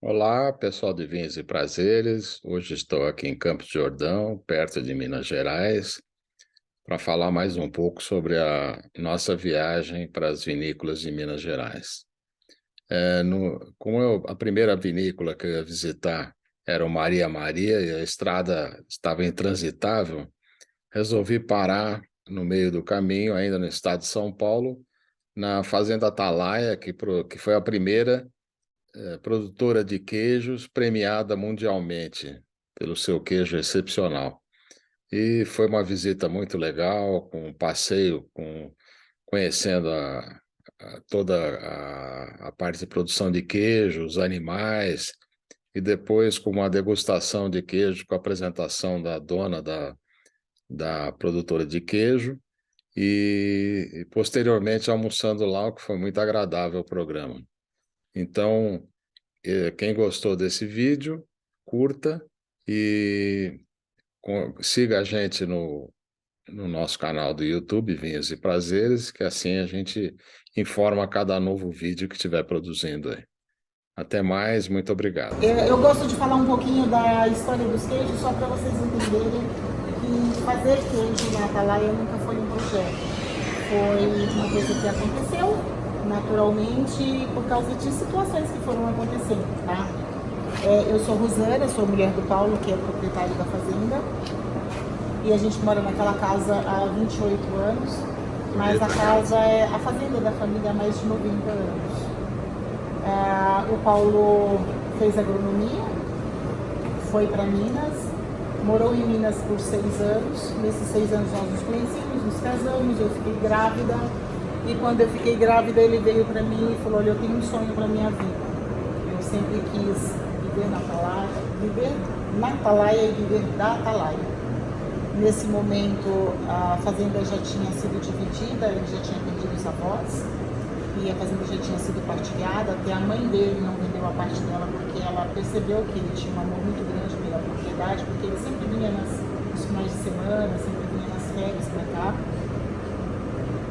Olá, pessoal de Vinhos e Prazeres. Hoje estou aqui em Campos do Jordão, perto de Minas Gerais, para falar mais um pouco sobre a nossa viagem para as vinícolas de Minas Gerais. A primeira vinícola que eu ia visitar era o Maria Maria e a estrada estava intransitável, resolvi parar no meio do caminho, ainda no estado de São Paulo, na Fazenda Atalaia, que foi a primeira produtora de queijos premiada mundialmente pelo seu queijo excepcional. E foi uma visita muito legal, com um passeio, conhecendo toda a parte de produção de queijo, os animais, e depois com uma degustação de queijo, com a apresentação da dona da produtora de queijo, e posteriormente almoçando lá, o que foi muito agradável o programa. Então, quem gostou desse vídeo, curta e siga a gente no nosso canal do YouTube, Vinhos e Prazeres, que assim a gente informa cada novo vídeo que estiver produzindo aí. Até mais, muito obrigado. Eu gosto de falar um pouquinho da história dos queijos, só para vocês entenderem que fazer queijo na Atalaia nunca foi um projeto. Foi uma coisa que aconteceu naturalmente por causa de situações que foram acontecendo, tá? Eu sou Rosana, sou mulher do Paulo, que é proprietário da fazenda, e a gente mora naquela casa há 28 anos, mas a fazenda da família há mais de 90 anos. O Paulo fez agronomia, foi para Minas, morou em Minas por 6 anos. Nesses 6 anos nós nos conhecemos, nos casamos, eu fiquei grávida. E quando eu fiquei grávida, ele veio para mim e falou: olha, eu tenho um sonho para minha vida. Eu sempre quis viver na Atalaia e viver da Atalaia. Nesse momento, a fazenda já tinha sido dividida, ele já tinha perdido os avós. E a fazenda já tinha sido partilhada, até a mãe dele não vendeu a parte dela porque ela percebeu que ele tinha um amor muito grande pela propriedade, porque ele sempre vinha nos finais de semana, sempre vinha nas férias para cá.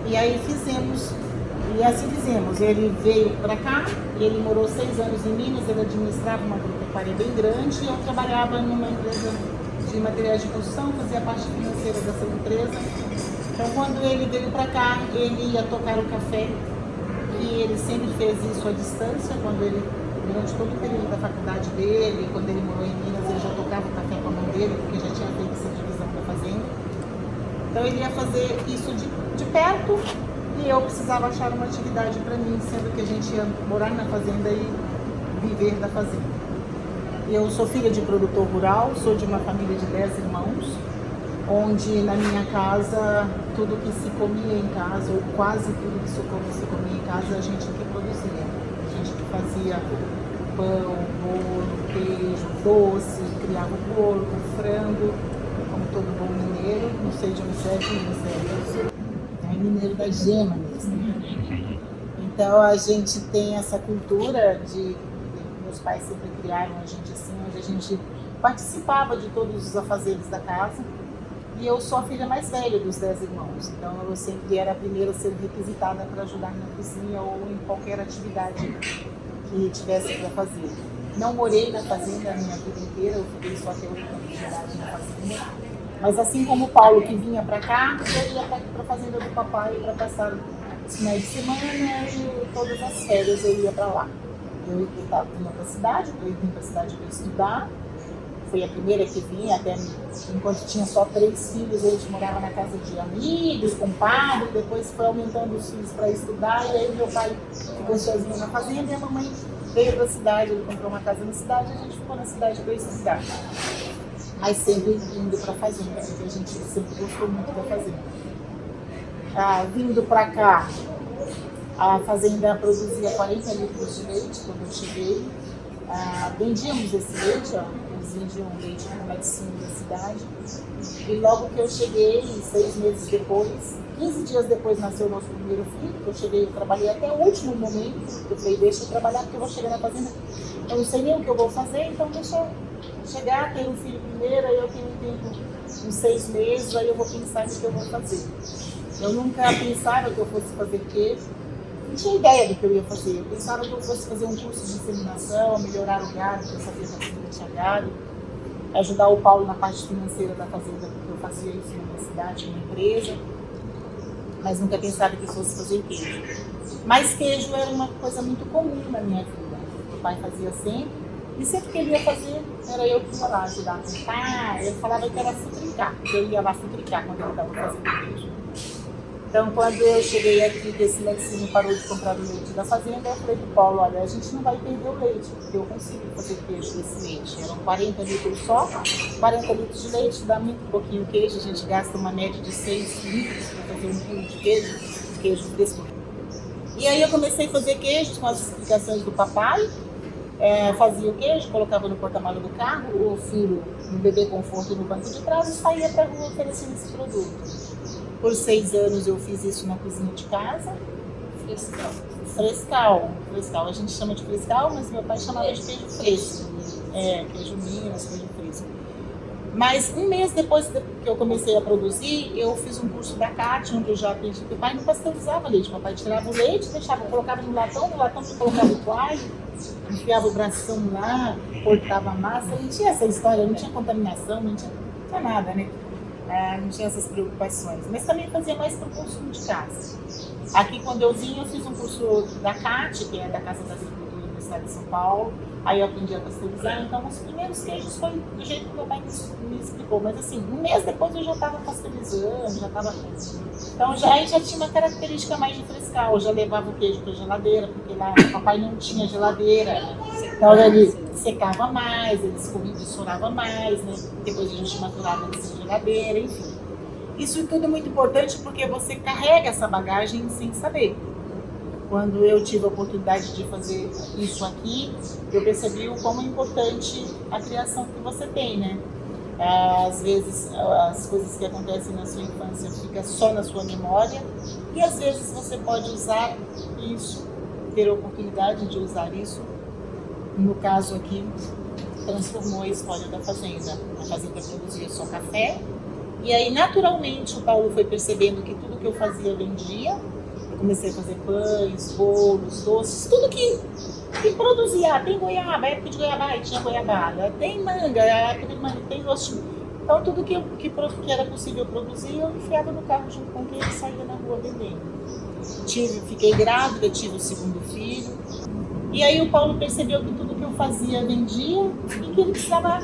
E aí assim fizemos. Ele veio para cá, ele morou 6 anos em Minas, ele administrava uma agropecuária bem grande e eu trabalhava numa empresa de materiais de construção, fazia parte financeira dessa empresa. Então quando ele veio para cá, ele ia tocar o café. E ele sempre fez isso à distância, durante todo o período da faculdade dele, quando ele morou em Minas, ele já tocava o café com a mão dele, porque já tinha feito essa divisão da fazenda. Então ele ia fazer isso de perto e eu precisava achar uma atividade para mim, sendo que a gente ia morar na fazenda e viver da fazenda. Eu sou filha de produtor rural, sou de uma família de 10 irmãos, onde na minha casa, tudo que se comia em casa, ou quase tudo que se comia em casa, a gente que produzia. A gente que fazia pão, bolo, queijo, doce, criava porco, frango, como todo bom mineiro. Não sei de onde você é mineiro da gema mesmo. Então a gente tem essa cultura meus pais sempre criaram a gente assim, onde a gente participava de todos os afazeres da casa. E eu sou a filha mais velha dos 10 irmãos, então eu sempre era a primeira a ser requisitada para ajudar na cozinha ou em qualquer atividade que tivesse para fazer. Não morei na fazenda a minha vida inteira, eu fiquei só até 8 anos de idade na fazenda. Mas assim como o Paulo que vinha para cá, eu ia para a fazenda do papai para passar os finais de semana e todas as férias eu ia para lá. Eu estava vindo para a cidade, eu vim para a cidade para estudar. Foi a primeira que vim, até enquanto tinha só 3 filhos, a gente morava na casa de amigos, com padre, depois foi aumentando os filhos para estudar, e aí meu pai ficou sozinho na fazenda e a mamãe veio para a cidade, ele comprou uma casa na cidade e a gente ficou na cidade para estudar. Mas sempre indo para a fazenda, porque a gente sempre gostou muito da fazenda. Vindo para cá, a fazenda produzia 40 litros de leite quando eu cheguei. Vendíamos esse leite, eles vendiam leite no laticínio da cidade. E logo que eu cheguei, 6 meses depois, 15 dias depois nasceu o nosso primeiro filho, que eu cheguei, eu trabalhei até o último momento, eu falei, deixa eu trabalhar porque eu vou chegar na fazenda, eu não sei nem o que eu vou fazer, então deixa eu chegar, ter um filho primeiro, aí eu tenho um tempo, uns 6 meses, aí eu vou pensar no que eu vou fazer. Eu nunca pensava que eu fosse fazer queijo, não tinha ideia do que eu ia fazer. Eu pensava que eu fosse fazer um curso de inseminação, melhorar o gado, porque eu sabia que a fazenda tinha gado, ajudar o Paulo na parte financeira da fazenda, porque eu fazia isso na minha cidade, na empresa, mas nunca pensava que fosse fazer queijo. Mas queijo era uma coisa muito comum na minha vida. Meu pai fazia sempre, e sempre que ele ia fazer, era eu que ia lá ajudar a contar. Ele falava que era futricar, que eu ia lá futricar quando ele estava fazendo queijo. Então, quando eu cheguei aqui, que esse laticínio parou de comprar o leite da fazenda, eu falei pro Paulo, olha, a gente não vai perder o leite, porque eu consigo fazer queijo desse leite. Eram 40 litros só, 40 litros de leite, dá muito pouquinho queijo, a gente gasta uma média de 6 litros para fazer 1 quilo de queijo fresco. E aí eu comecei a fazer queijos com as explicações do papai, fazia o queijo, colocava no porta-malas do carro, o filho no bebê conforto no banco de trás e saía para a rua oferecendo esse produto. Por 6 anos eu fiz isso na cozinha de casa. Frescal. A gente chama de frescal, mas meu pai chamava de queijo fresco. Queijo Minas, queijo fresco. Mas 1 mês depois que eu comecei a produzir, eu fiz um curso da CAT, onde eu já aprendi que o pai não pasteurizava leite. O papai tirava o leite, colocava no latão que colocava o coalho, enfiava o bração lá, cortava a massa. Não tinha essa história, não tinha contaminação, não tinha nada, né? Não tinha essas preocupações, mas também fazia mais para o consumo de casa. Aqui, quando eu vim, eu fiz um curso da CAT, que é da Casa da Agricultura do Estado de São Paulo, aí eu aprendi a pasteurizar, então os primeiros queijos foi do jeito que meu pai me explicou, mas assim, 1 mês depois eu já estava pasteurizando, então já tinha uma característica mais de frescal, eu já levava o queijo para a geladeira, porque lá o papai não tinha geladeira, então ele secava mais, ele escorava mais, né? Depois a gente maturava na geladeira, enfim. Isso tudo é muito importante porque você carrega essa bagagem sem saber. Quando eu tive a oportunidade de fazer isso aqui, eu percebi o quão importante a criação que você tem, né? Às vezes as coisas que acontecem na sua infância ficam só na sua memória e às vezes você pode usar isso, ter a oportunidade de usar isso. No caso aqui, transformou a história da fazenda. A fazenda produzia só café. E aí, naturalmente, o Paulo foi percebendo que tudo que eu fazia vendia. Eu comecei a fazer pães, bolos, doces, tudo que produzia. Tem goiaba, época de goiabada, tinha goiabada. Tem manga, época de manga, tem doce. Então, tudo que era possível produzir, eu enfiava no carro junto com quem ele saía na rua vendendo. Fiquei grávida, tive o 2º filho. E aí o Paulo percebeu que tudo que eu fazia vendia e que ele precisava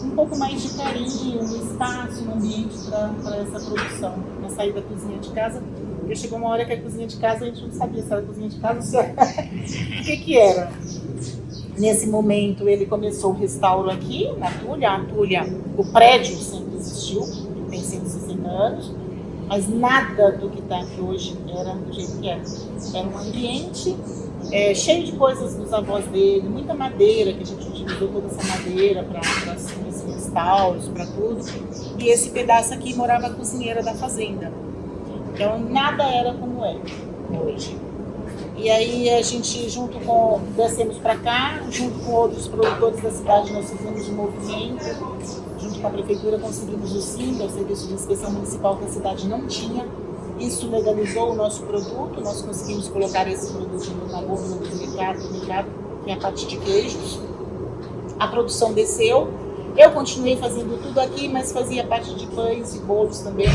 um pouco mais de carinho, um espaço, um ambiente para essa produção. Eu saí da cozinha de casa, porque chegou uma hora que a cozinha de casa a gente não sabia se era cozinha de casa ou se era o que era. Nesse momento ele começou o restauro aqui na Tulha. A Tulha, o prédio sempre existiu, tem 160 anos, mas nada do que está aqui hoje era do jeito que era. Era um ambiente cheio de coisas dos avós dele, muita madeira, que a gente utilizou toda essa madeira para os restauros, para tudo. E esse pedaço aqui morava a cozinheira da fazenda. Então nada era como é hoje. E aí a gente, descemos para cá, junto com outros produtores da cidade, nós fizemos um movimento, junto com a prefeitura conseguimos o SIM, que é o Serviço de Inspeção Municipal que a cidade não tinha. Isso legalizou o nosso produto, nós conseguimos colocar esse produto na gôndola do mercado, que é a parte de queijos. a produção desceu. Eu continuei fazendo tudo aqui, mas fazia parte de pães e bolos também.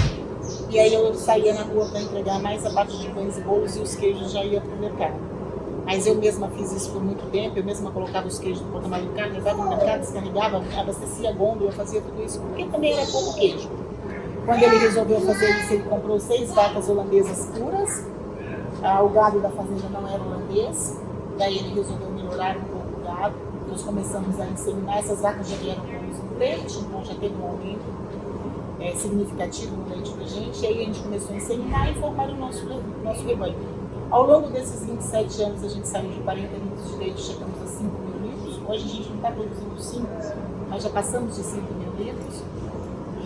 E aí eu saía na rua para entregar mais a parte de pães e bolos e os queijos já iam para o mercado. Mas eu mesma fiz isso por muito tempo, eu mesma colocava os queijos no porta-malas do carro, levava no mercado, descarregava, abastecia a gôndola, eu fazia tudo isso, porque também era pouco queijo. Quando ele resolveu fazer isso, ele comprou 6 vacas holandesas puras, o gado da fazenda não era holandês, daí ele resolveu melhorar um pouco o gado, nós começamos a inseminar, essas vacas já vieram com leite, então já teve um aumento significativo no leite pra gente, e aí a gente começou a inseminar e formar o nosso rebanho. Ao longo desses 27 anos, a gente saiu de 40 litros de leite, chegamos a 5 mil litros. Hoje a gente não está produzindo 5, mas já passamos de 5 mil litros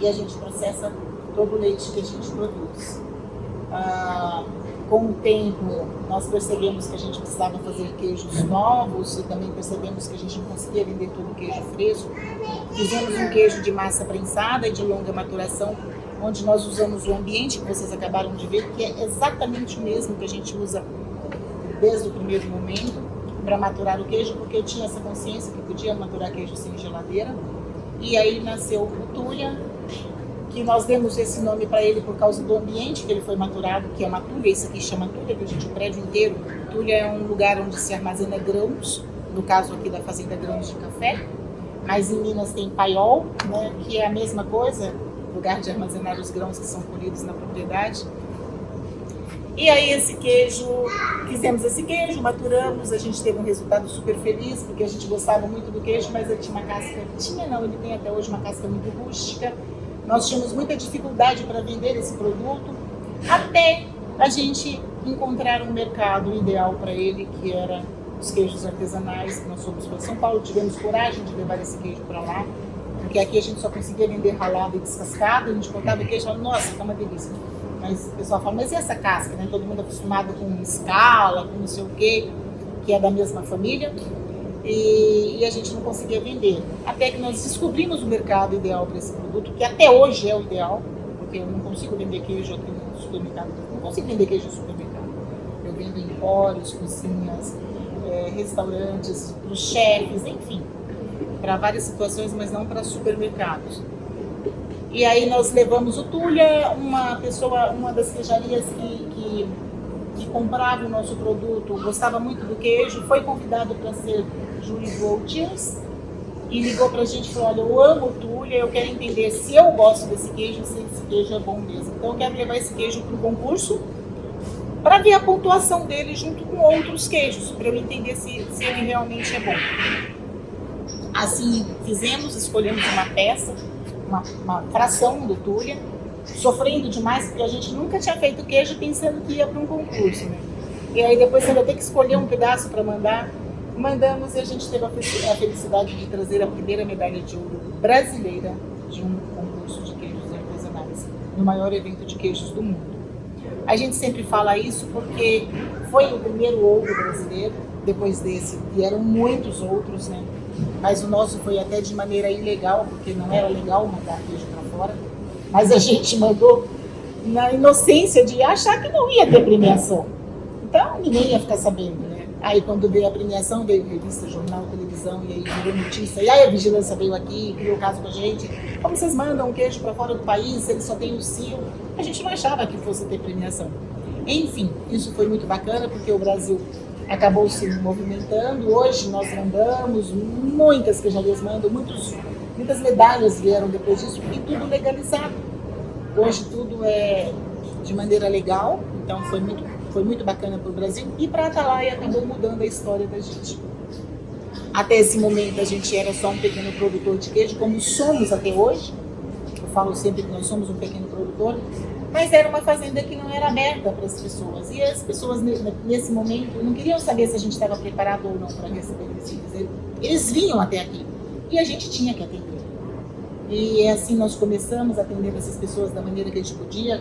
e a gente processa todo o leite que a gente produz. Com o tempo, nós percebemos que a gente precisava fazer queijos novos e também percebemos que a gente não conseguia vender todo o queijo fresco. Fizemos um queijo de massa prensada e de longa maturação, onde nós usamos o ambiente que vocês acabaram de ver, que é exatamente o mesmo que a gente usa desde o primeiro momento para maturar o queijo, porque eu tinha essa consciência que eu podia maturar queijo sem geladeira. E aí nasceu o Tulha, que nós demos esse nome para ele por causa do ambiente que ele foi maturado, que é uma tulha, isso aqui chama tulha, que gente, o prédio inteiro. Tulha é um lugar onde se armazena grãos, no caso aqui da fazenda grãos de café, mas em Minas tem paiol, né, que é a mesma coisa, lugar de armazenar os grãos que são colhidos na propriedade. E aí esse queijo, fizemos esse queijo, maturamos, a gente teve um resultado super feliz, porque a gente gostava muito do queijo, mas ele tinha uma casca, ele tem até hoje uma casca muito rústica. Nós tínhamos muita dificuldade para vender esse produto, até a gente encontrar um mercado ideal para ele, que era os queijos artesanais. Nós fomos para São Paulo, tivemos coragem de levar esse queijo para lá, porque aqui a gente só conseguia vender ralado e descascado, a gente cortava o queijo e falava, nossa, tá uma delícia. Mas o pessoal fala, mas e essa casca? Né? Todo mundo acostumado com escala, com não sei o quê, que é da mesma família. E a gente não conseguia vender. Até que nós descobrimos o mercado ideal para esse produto, que até hoje é o ideal, porque eu não consigo vender queijo aqui no supermercado. Não consigo vender queijo no supermercado. Eu vendo em empórios, cozinhas, restaurantes, para os chefes, enfim, para várias situações, mas não para supermercados. E aí nós levamos o Tulha, uma das queijarias que comprava o nosso produto, gostava muito do queijo, foi convidado para ser Julie Voltiers e ligou pra gente e falou, olha, eu amo o Tulha, eu quero entender se eu gosto desse queijo, se esse queijo é bom mesmo. Então eu quero levar esse queijo para o concurso para ver a pontuação dele junto com outros queijos, para eu entender se ele realmente é bom. Assim fizemos, escolhemos uma peça, uma fração do Tulha, sofrendo demais, porque a gente nunca tinha feito queijo pensando que ia para um concurso, né? E aí depois você vai ter que escolher um pedaço para mandar. Mandamos e a gente teve a felicidade de trazer a primeira medalha de ouro brasileira de um concurso de queijos artesanais, no maior evento de queijos do mundo. A gente sempre fala isso porque foi o primeiro ouro brasileiro, depois desse vieram muitos outros, né? Mas o nosso foi até de maneira ilegal, porque não era legal mandar queijo para fora, mas a gente mandou na inocência de achar que não ia ter premiação. Então ninguém ia ficar sabendo, né? Aí quando veio a premiação, veio revista, jornal, televisão, e aí virou notícia. E aí a vigilância veio aqui, criou caso com a gente. Como vocês mandam um queijo para fora do país, ele só tem o selo? A gente não achava que fosse ter premiação. Enfim, isso foi muito bacana, porque o Brasil acabou se movimentando. Hoje nós mandamos, muitas queijarias mandam, muitas medalhas vieram depois disso, e tudo legalizado. Hoje tudo é de maneira legal, então foi muito bacana para o Brasil, e para a Atalaia acabou mudando a história da gente. Até esse momento a gente era só um pequeno produtor de queijo, como somos até hoje. Eu falo sempre que nós somos um pequeno produtor, mas era uma fazenda que não era aberta para as pessoas. E as pessoas nesse momento não queriam saber se a gente estava preparado ou não para receber visitas. Eles vinham até aqui e a gente tinha que atender. E assim nós começamos a atender essas pessoas da maneira que a gente podia,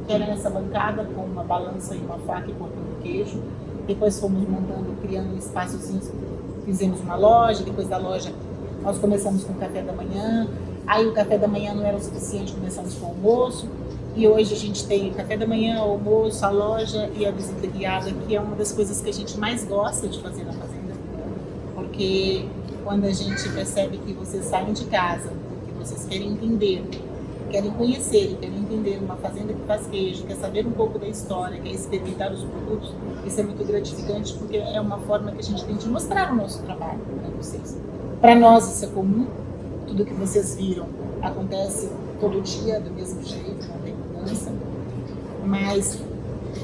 que era nessa bancada com uma balança e uma faca e cortando queijo. Depois fomos montando, criando espaçozinhos, fizemos uma loja. Depois da loja nós começamos com o café da manhã. Aí o café da manhã não era o suficiente, começamos com o almoço. E hoje a gente tem o café da manhã, o almoço, a loja e a visita guiada, que é uma das coisas que a gente mais gosta de fazer na fazenda. Porque quando a gente percebe que vocês saem de casa, que vocês querem entender, querem conhecer, querem entender uma fazenda que faz queijo, quer saber um pouco da história, quer experimentar os produtos, isso é muito gratificante, porque é uma forma que a gente tem de mostrar o nosso trabalho para vocês. Para nós isso é comum, tudo que vocês viram acontece todo dia do mesmo jeito, não tem mudança, mas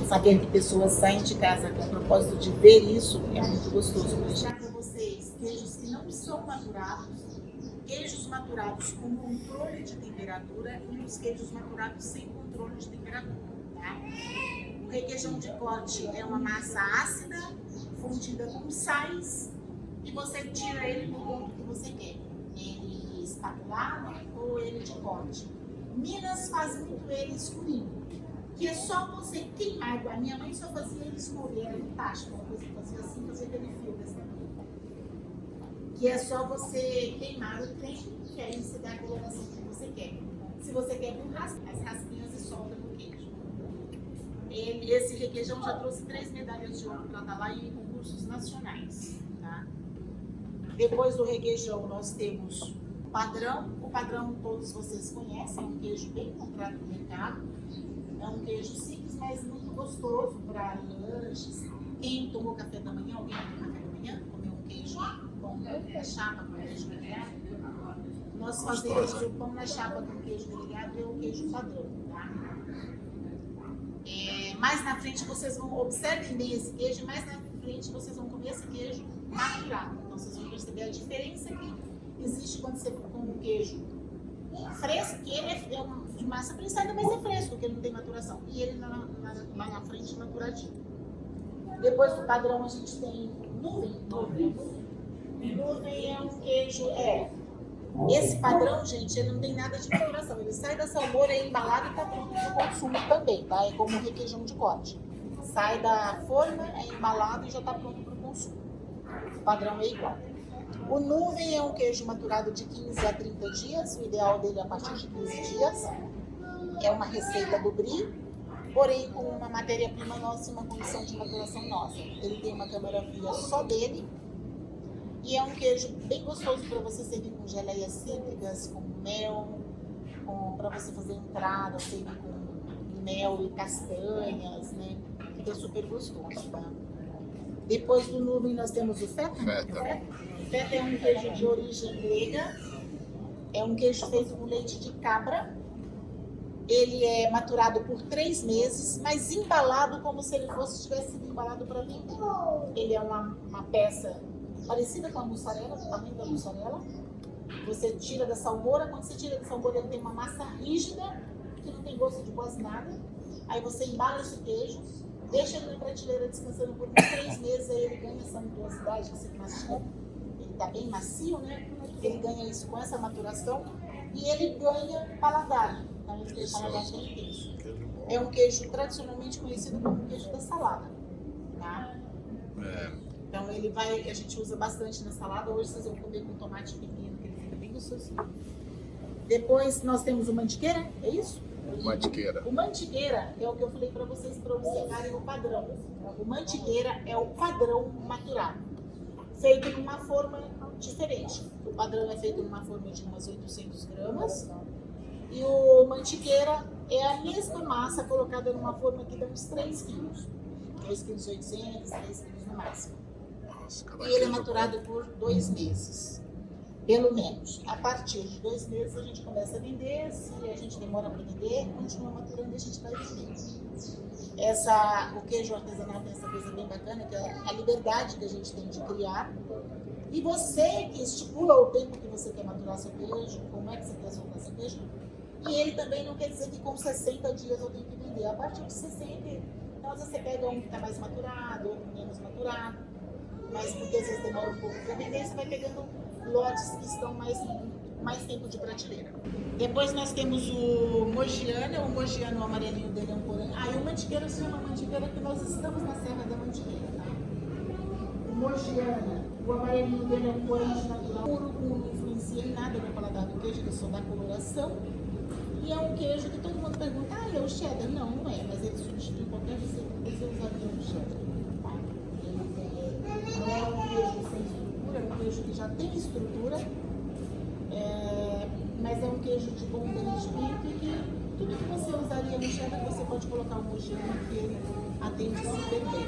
saber que pessoas saem de casa com o propósito de ver isso é muito gostoso. Vou deixar para vocês queijos que não são maturados, queijos maturados com controle de temperatura e os queijos maturados sem controle de temperatura. Tá? O requeijão de corte é uma massa ácida, fundida com sais, e você tira ele no ponto que você quer. Ele espatulado ou ele de corte. Minas faz muito ele escurinho, que é só você queimar. A minha mãe só fazia ele escorrer no tacho, uma coisa que fazia assim, fazia aquele fio desse tamanho. Que é só você queimar o trem, que aí você dá a coloração que você quer. Se você quer com raspa, as raspinhas e solta no queijo. Esse requeijão já trouxe 3 medalhas de ouro para estar lá em concursos nacionais. Tá? Depois do requeijão, nós temos o padrão. O padrão todos vocês conhecem, é um queijo bem comprado no mercado. É um queijo simples, mas muito gostoso para lanches. Quem tomou café da manhã, alguém tomou café da manhã, comeu um queijo com chapa com queijo grelhado. Nós fazemos o pão na chapa com queijo grelhado, é o queijo padrão. Tá? Mais na frente vocês vão, observem bem esse queijo, e mais na frente vocês vão comer esse queijo maturado. Então vocês vão perceber a diferença que existe quando você come um queijo fresco, que ele é de massa prensada, mas é fresco, porque ele não tem maturação. E ele lá na frente maturadinho. Depois do padrão a gente tem nuvem. Nuvem é um queijo, esse padrão, gente, ele não tem nada de maturação. Ele sai da salmoura, é embalado e está pronto para consumo também, tá? É como um requeijão de corte. Sai da forma, é embalado e já está pronto para o consumo. O padrão é igual. O nuvem é um queijo maturado de 15 a 30 dias. O ideal dele é a partir de 15 dias. É uma receita do Brie, porém com uma matéria-prima nossa e uma condição de maturação nossa. Ele tem uma câmara fria só dele. E é um queijo bem gostoso para você servir com geleias cítricas, com mel, para você fazer entrada, servir com mel e castanhas, né? Fica super gostoso, tá? Depois do nuvem nós temos o feta. Feta é um queijo de origem grega. É um queijo feito com leite de cabra. Ele é maturado por 3 meses, mas embalado como se ele tivesse sido embalado para vender. Ele é uma peça parecida com a mussarela, o tamanho da mussarela. Você tira da salmoura, quando você tira da salmoura ele tem uma massa rígida, que não tem gosto de quase nada. Aí você embala esse queijo, deixa ele na prateleira descansando por uns 3 meses, aí ele ganha essa untuosidade que você mastica. Ele está bem macio, né? Ele ganha isso com essa maturação e ele ganha paladar. Então ele tem paladar bem intenso. É um queijo tradicionalmente conhecido como queijo da salada. Tá? Então a gente usa bastante na salada. Hoje vocês vão comer com tomate e pepino, que ele fica bem gostoso. Depois nós temos o mantiqueira, é isso? O mantiqueira é o que eu falei para vocês, para observarem o padrão. O mantiqueira é o padrão maturado, feito numa forma diferente. O padrão é feito numa forma de umas 800 gramas e o mantiqueira é a mesma massa colocada numa forma que dá uns 3 quilos. 2,8 kg, 3 kg no máximo. E ele é maturado por 2 meses, pelo menos. A partir de 2 meses a gente começa a vender. Se a gente demora para vender, continua maturando e a gente vai vender. O queijo artesanal tem essa coisa bem bacana, que é a liberdade que a gente tem de criar. E você que estipula o tempo que você quer maturar seu queijo, como é que você quer soltar seu queijo. E ele também não quer dizer que com 60 dias eu tenho que vender. A partir de 60, então às vezes você pega um que está mais maturado, outro menos maturado. Mas porque às vezes demora um pouco para vender, você vai pegando lotes que estão mais tempo de prateleira. Depois nós temos o Mogiana, o amarelinho dele é um corante. E o mantiqueira se chama mantiqueira que nós estamos na Serra da Mantiqueira, tá? O Mogiana, o amarelinho dele é um corante natural, puro, não influencia em nada no paladar do queijo, ele só dá coloração. E é um queijo que todo mundo pergunta, é o cheddar? Não, não é, mas ele substitui qualquer receita que você usaria o cheddar. Não é um queijo sem estrutura, é um queijo que já tem estrutura, mas é um queijo de bom derretimento e que tudo que você usaria no cheddar você pode colocar o mogiano, que ele atende super bem.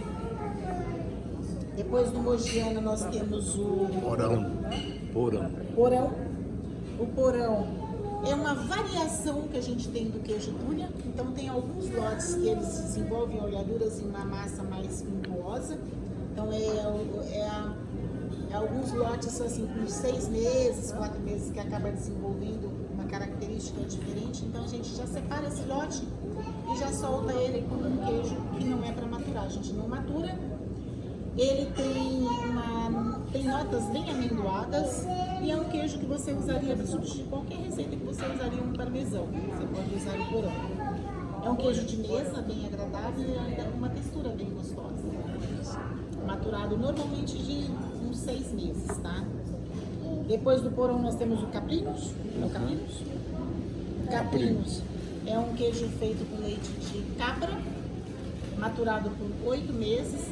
Depois do mogiano nós temos o Porão. O porão é uma variação que a gente tem do queijo Túlia. Então tem alguns lotes que eles desenvolvem olhaduras em uma massa mais untuosa. Então alguns lotes assim com 6 meses, 4 meses que acaba desenvolvendo uma característica diferente. Então a gente já separa esse lote e já solta ele como um queijo que não é para maturar. A gente não matura. Ele tem notas bem amendoadas e é um queijo que você usaria para substituir qualquer receita que você usaria um parmesão. Você pode usar o porão. É um queijo de mesa, bem agradável e ainda com uma textura bem gostosa. Maturado normalmente de uns 6 meses, tá? Depois do porão nós temos o caprinos. É o caprinos? Caprinos é um queijo feito com leite de cabra, maturado por 8 meses.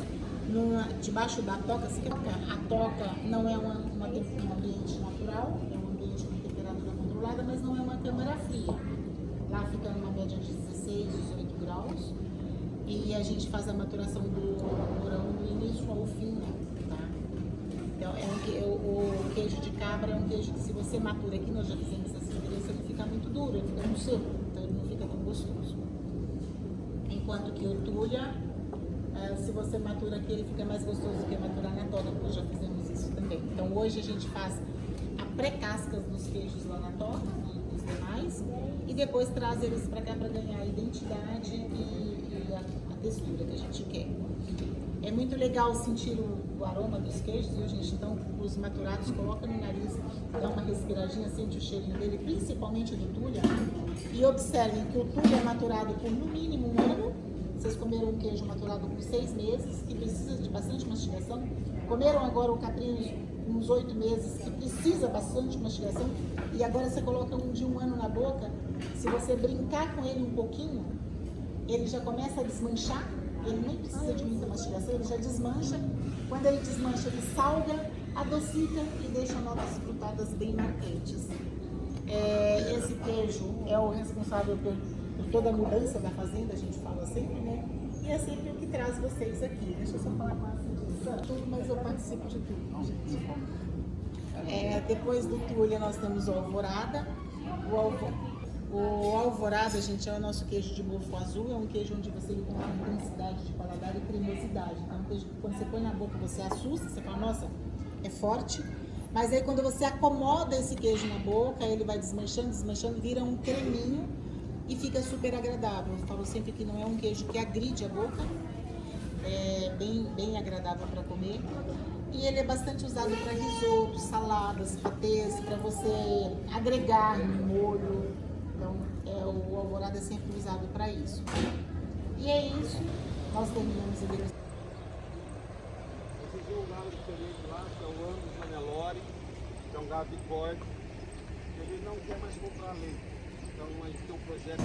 Debaixo da toca, a toca não é um ambiente natural, é um ambiente com temperatura controlada, mas não é uma câmara fria. Lá fica numa média de 16, 18 graus e a gente faz a maturação do porão do início ao fim, né? Tá? Então, o queijo de cabra é um queijo que se você matura aqui, nós já fizemos essa experiência, ele fica muito duro, ele fica muito seco, então ele não fica tão gostoso. Enquanto que o Túlia, se você matura aqui, ele fica mais gostoso do que maturar na toca, porque já fizemos isso também. Então hoje a gente faz a pré-cascas dos queijos lá na toca, dos demais, e depois traz eles para cá para ganhar a identidade e a textura que a gente quer. É muito legal sentir o aroma dos queijos, viu, gente? Então os maturados coloca no nariz, dá uma respiradinha, sente o cheirinho dele, principalmente do Túlia. E observem que o Túlia é maturado por no mínimo 1 ano. Vocês comeram um queijo maturado por 6 meses, que precisa de bastante mastigação. Comeram agora o caprinos uns 8 meses, que precisa bastante mastigação. E agora você coloca um de 1 ano na boca. Se você brincar com ele um pouquinho, ele já começa a desmanchar. Ele nem precisa de muita mastigação, ele já desmancha. Quando ele desmancha, ele salga, adocica e deixa notas frutadas bem marcantes. Esse queijo é o responsável por toda a mudança da fazenda, a gente fala sempre, né? E é sempre o que traz vocês aqui. Deixa eu só falar com a tudo, mas eu participo de tudo, gente. Depois do Túlia nós temos o Alvorada. O Alvorada, gente, é o nosso queijo de mofo azul, é um queijo onde você encontra intensidade de paladar e cremosidade. Então, é um queijo que quando você põe na boca você assusta, você fala, nossa, é forte. Mas aí quando você acomoda esse queijo na boca, ele vai desmanchando, vira um creminho e fica super agradável. Eu falo sempre que não é um queijo que agride a boca, é bem agradável para comer. E ele é bastante usado para risotos, saladas, patês, para você agregar no molho. Então, o Alvorada é sempre usado para isso. E é isso, nós terminamos a degustação. Esse aqui é um gado diferente lá, que é o Angus Manelore, que é um gado de corte. Ele não quer mais comprar leite. Então a gente tem um projeto